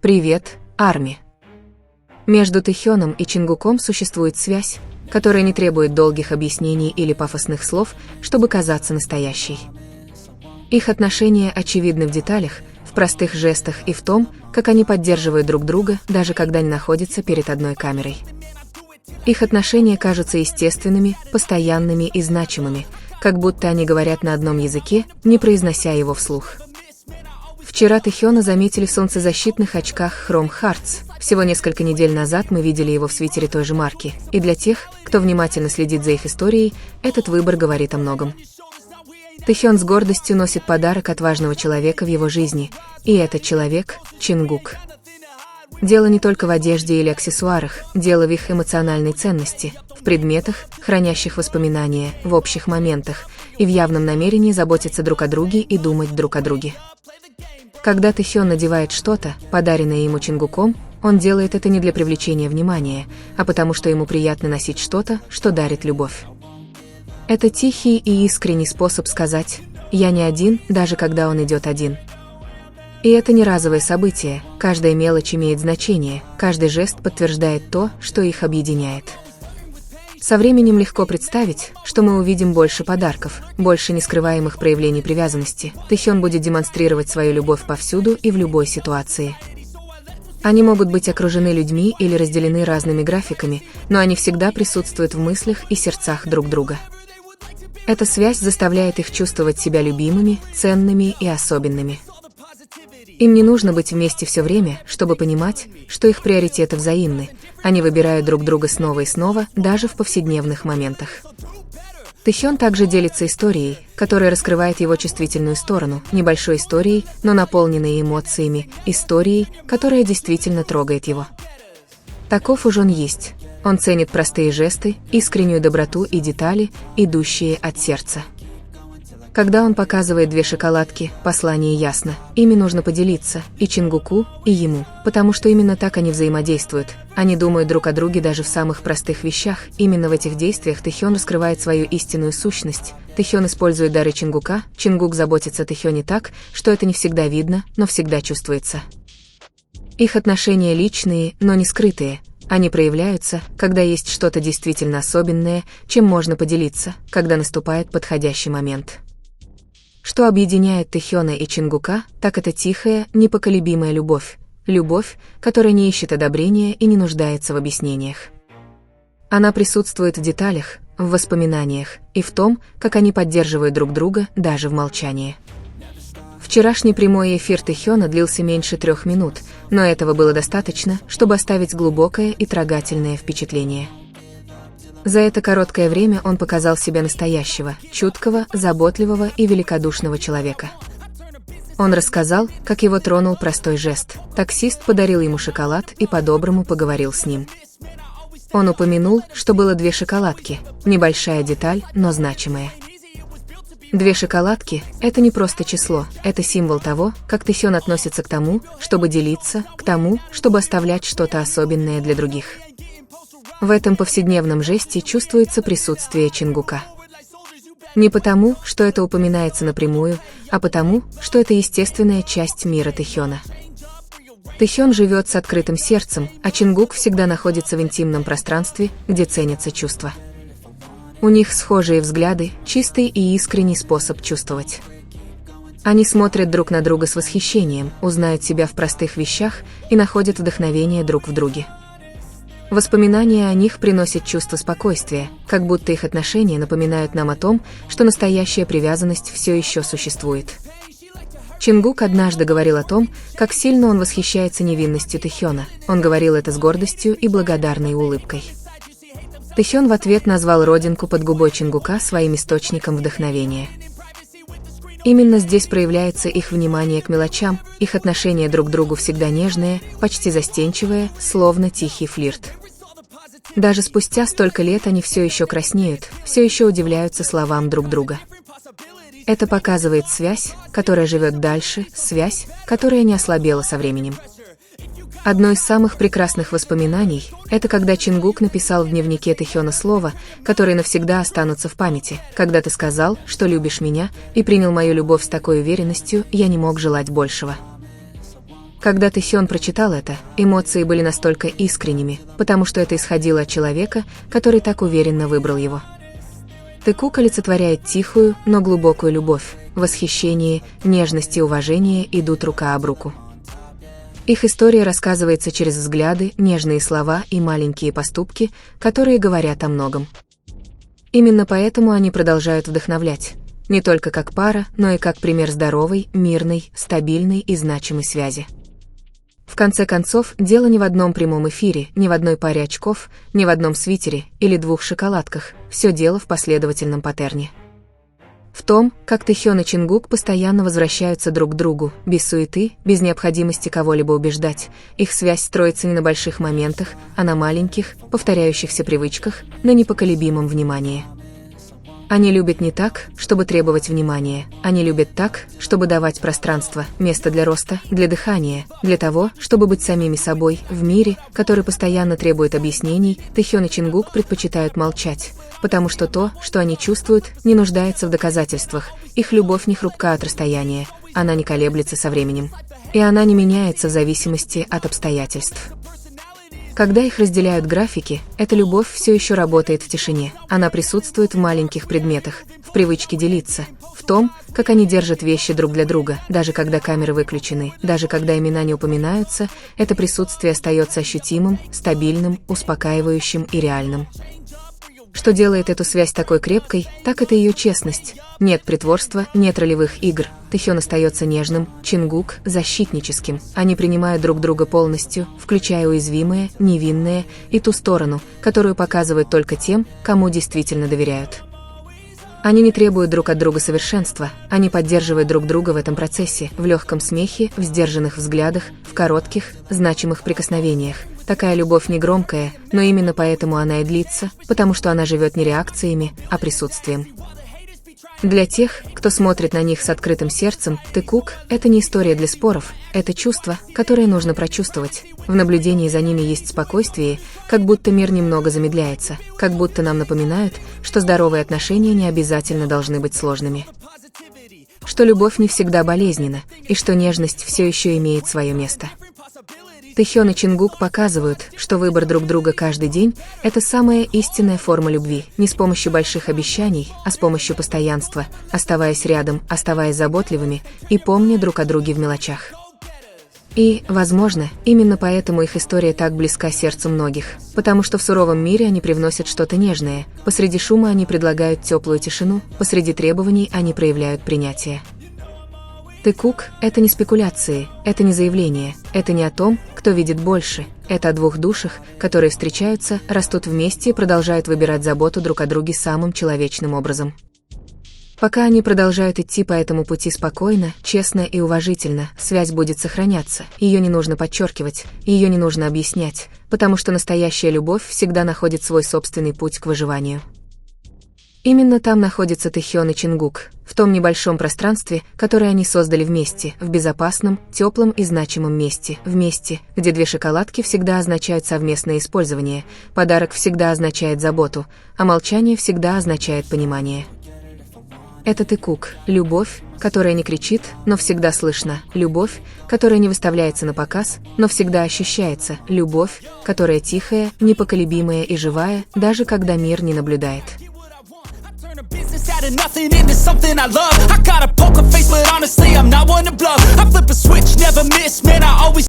Привет, Арми. Между Тэхёном и Чингуком существует связь, которая не требует долгих объяснений или пафосных слов, чтобы казаться настоящей. Их отношения очевидны в деталях, в простых жестах и в том, как они поддерживают друг друга, даже когда не находятся перед одной камерой. Их отношения кажутся естественными, постоянными и значимыми, как будто они говорят на одном языке, не произнося его вслух. Вчера Тэхёна заметили в солнцезащитных очках Chrome Hearts. Всего несколько недель назад мы видели его в свитере той же марки, и для тех, кто внимательно следит за их историей, этот выбор говорит о многом. Тэхён с гордостью носит подарок от важного человека в его жизни, и этот человек – Чингук. Дело не только в одежде или аксессуарах, дело в их эмоциональной ценности, в предметах, хранящих воспоминания, в общих моментах, и в явном намерении заботиться друг о друге и думать друг о друге. Когда Тэхён надевает что-то, подаренное ему Чингуком, он делает это не для привлечения внимания, а потому что ему приятно носить что-то, что дарит любовь. Это тихий и искренний способ сказать «я не один», даже когда он идет один. И это не разовое событие, каждая мелочь имеет значение, каждый жест подтверждает то, что их объединяет. Со временем легко представить, что мы увидим больше подарков, больше нескрываемых проявлений привязанности. Тэхён будет демонстрировать свою любовь повсюду и в любой ситуации. Они могут быть окружены людьми или разделены разными графиками, но они всегда присутствуют в мыслях и сердцах друг друга. Эта связь заставляет их чувствовать себя любимыми, ценными и особенными. Им не нужно быть вместе все время, чтобы понимать, что их приоритеты взаимны. Они выбирают друг друга снова и снова, даже в повседневных моментах. Тэхён также делится историей, которая раскрывает его чувствительную сторону, небольшой историей, но наполненной эмоциями, историей, которая действительно трогает его. Таков уж он есть. Он ценит простые жесты, искреннюю доброту и детали, идущие от сердца. Когда он показывает 2 шоколадки, послание ясно. Ими нужно поделиться, и Чингуку, и ему, потому что именно так они взаимодействуют. Они думают друг о друге даже в самых простых вещах. Именно в этих действиях Тэхён раскрывает свою истинную сущность. Тэхён использует дары Чингука, Чингук заботится о Тэхёне так, что это не всегда видно, но всегда чувствуется. Их отношения личные, но не скрытые. Они проявляются, когда есть что-то действительно особенное, чем можно поделиться, когда наступает подходящий момент. Что объединяет Тэхёна и Чингука, так это тихая, непоколебимая любовь. Любовь, которая не ищет одобрения и не нуждается в объяснениях. Она присутствует в деталях, в воспоминаниях и в том, как они поддерживают друг друга даже в молчании. Вчерашний прямой эфир Тэхёна длился меньше 3 минут, но этого было достаточно, чтобы оставить глубокое и трогательное впечатление. За это короткое время он показал себя настоящего, чуткого, заботливого и великодушного человека. Он рассказал, как его тронул простой жест. Таксист подарил ему шоколад и по-доброму поговорил с ним. Он упомянул, что было 2 шоколадки, небольшая деталь, но значимая. 2 шоколадки – это не просто число, это символ того, как Тэхён относится к тому, чтобы делиться, к тому, чтобы оставлять что-то особенное для других. В этом повседневном жесте чувствуется присутствие Чингука. Не потому, что это упоминается напрямую, а потому, что это естественная часть мира Тэхёна. Тэхён живет с открытым сердцем, а Чингук всегда находится в интимном пространстве, где ценятся чувства. У них схожие взгляды, чистый и искренний способ чувствовать. Они смотрят друг на друга с восхищением, узнают себя в простых вещах и находят вдохновение друг в друге. Воспоминания о них приносят чувство спокойствия, как будто их отношения напоминают нам о том, что настоящая привязанность все еще существует. Чингук однажды говорил о том, как сильно он восхищается невинностью Тэхёна. Он говорил это с гордостью и благодарной улыбкой. Тэхён в ответ назвал родинку под губой Чингука своим источником вдохновения. Именно здесь проявляется их внимание к мелочам, их отношение друг к другу всегда нежное, почти застенчивое, словно тихий флирт. Даже спустя столько лет они все еще краснеют, все еще удивляются словам друг друга. Это показывает связь, которая живет дальше, связь, которая не ослабела со временем. Одно из самых прекрасных воспоминаний – это когда Чингук написал в дневнике Тэхёна слова, которые навсегда останутся в памяти. «Когда ты сказал, что любишь меня, и принял мою любовь с такой уверенностью, я не мог желать большего». Когда Тэхён прочитал это, эмоции были настолько искренними, потому что это исходило от человека, который так уверенно выбрал его. Тэкук олицетворяет тихую, но глубокую любовь, восхищение, нежность и уважение идут рука об руку. Их история рассказывается через взгляды, нежные слова и маленькие поступки, которые говорят о многом. Именно поэтому они продолжают вдохновлять, не только как пара, но и как пример здоровой, мирной, стабильной и значимой связи. В конце концов, дело не в одном прямом эфире, не в одной паре очков, не в одном свитере или 2 шоколадках, все дело в последовательном паттерне. В том, как Тэхён и Чингук постоянно возвращаются друг к другу, без суеты, без необходимости кого-либо убеждать. Их связь строится не на больших моментах, а на маленьких, повторяющихся привычках, на непоколебимом внимании. Они любят не так, чтобы требовать внимания, они любят так, чтобы давать пространство, место для роста, для дыхания, для того, чтобы быть самими собой. В мире, который постоянно требует объяснений, Тэхён и Чингук предпочитают молчать, потому что то, что они чувствуют, не нуждается в доказательствах, их любовь не хрупка от расстояния, она не колеблется со временем. И она не меняется в зависимости от обстоятельств. Когда их разделяют графики, эта любовь все еще работает в тишине. Она присутствует в маленьких предметах, в привычке делиться, в том, как они держат вещи друг для друга, даже когда камеры выключены, даже когда имена не упоминаются, это присутствие остается ощутимым, стабильным, успокаивающим и реальным. Что делает эту связь такой крепкой, так это ее честность. Нет притворства, нет ролевых игр. Тэхён остается нежным, Чингук – защитническим. Они принимают друг друга полностью, включая уязвимое, невинное и ту сторону, которую показывают только тем, кому действительно доверяют. Они не требуют друг от друга совершенства, они поддерживают друг друга в этом процессе, в легком смехе, в сдержанных взглядах, в коротких, значимых прикосновениях. Такая любовь не громкая, но именно поэтому она и длится, потому что она живет не реакциями, а присутствием. Для тех, кто смотрит на них с открытым сердцем, Тэкук – это не история для споров, это чувство, которое нужно прочувствовать. В наблюдении за ними есть спокойствие, как будто мир немного замедляется, как будто нам напоминают, что здоровые отношения не обязательно должны быть сложными. Что любовь не всегда болезненна, и что нежность все еще имеет свое место. Тэхён и Чингук показывают, что выбор друг друга каждый день – это самая истинная форма любви, не с помощью больших обещаний, а с помощью постоянства, оставаясь рядом, оставаясь заботливыми и помня друг о друге в мелочах. И, возможно, именно поэтому их история так близка сердцу многих, потому что в суровом мире они привносят что-то нежное, посреди шума они предлагают теплую тишину, посреди требований они проявляют принятие. Тэкук – это не спекуляции, это не заявление, это не о том, кто видит больше, это о 2 душах, которые встречаются, растут вместе и продолжают выбирать заботу друг о друге самым человечным образом. Пока они продолжают идти по этому пути спокойно, честно и уважительно, связь будет сохраняться, ее не нужно подчеркивать, ее не нужно объяснять, потому что настоящая любовь всегда находит свой собственный путь к выживанию. Именно там находится Тэхён и Чингук, в том небольшом пространстве, которое они создали вместе, в безопасном, теплом и значимом месте, в месте, где 2 шоколадки всегда означают совместное использование, подарок всегда означает заботу, а молчание всегда означает понимание. Это Тэкук, любовь, которая не кричит, но всегда слышна, любовь, которая не выставляется на показ, но всегда ощущается, любовь, которая тихая, непоколебимая и живая, даже когда мир не наблюдает. Business out of nothing into something I love. I got a poker face, but honestly, I'm not one to bluff. I flip a switch, never miss, man.